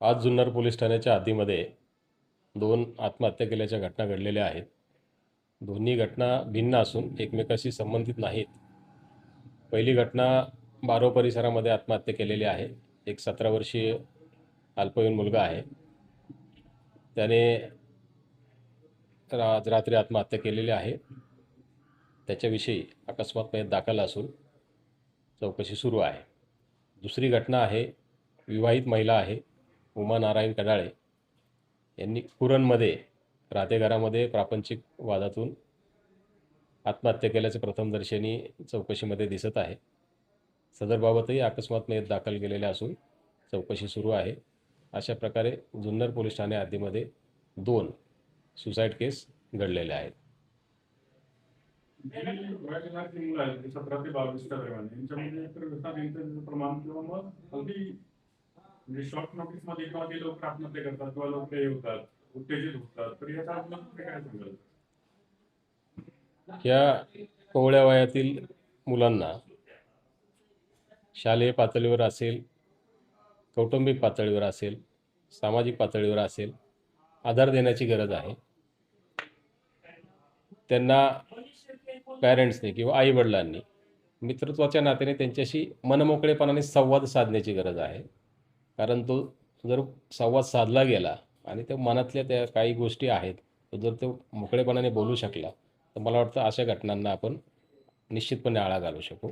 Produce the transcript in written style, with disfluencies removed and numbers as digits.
आज जुन्नर पोलीस ठाण्याच्या हद्दीमध्ये दोन आत्महत्या केल्याच्या घटना घडलेल्या आहेत. दोन्ही घटना भिन्न असून एकमेकाशी संबंधित नाहीत. पहिली घटना बारो परिसरामध्ये आत्महत्या केलेली आहे. एक 17 वर्षीय अल्पवयीन मुलगा आहे. त्याने आज रात्री आत्महत्या केलेली आहे. त्याच्याविषयी अकस्मात मयत दाखल असून चौकशी सुरू आहे. दुसरी घटना आहे, विवाहित महिला आहे उमा नारायण कडाळे यांनी कुरणमध्ये राहतेघरामध्ये प्रापंचिक वादातून आत्महत्या केल्याचे प्रथमदर्शनी चौकशीमध्ये दिसत आहे. सदरबाबतही अकस्मात मयत दाखल केलेले असून चौकशी सुरू आहे. अशा प्रकारे जुन्नर पोलीस ठाणे हद्दीमध्ये दोन सुसाईड केस घडलेल्या आहेत. वयोगटातील मुलं आहेत 17 ते 22 दरम्यान यांच्यामध्ये तर व्यसनाधीनतेचं प्रमाण किंवा मग अगदी म्हणजे शॉर्ट नोटीसमध्ये किंवा ते लोक आत्महत्या करतात किंवा लोक हे होतात, उत्तेजित होतात, तर याचा आपल्याला काय सांगाल? या कोवळ्या वयातील मुलांना शालेय पातळीवर असेल, कौटुंबिक पातळीवर असेल, सामाजिक पातळीवर असेल, आधार देण्याची गरज आहे. त्यांना पॅरेंट्सने किंवा आईवडिलांनी मित्रत्वाच्या नात्याने त्यांच्याशी मनमोकळेपणाने संवाद साधण्याची गरज आहे. कारण तो जर संवाद साधला गेला आणि त्या मनातल्या त्या काही गोष्टी आहेत, तो जर तो मोकळेपणाने बोलू शकला, तर मला वाटतं अशा घटनांना आपण निश्चितपणे आळा घालू शकू.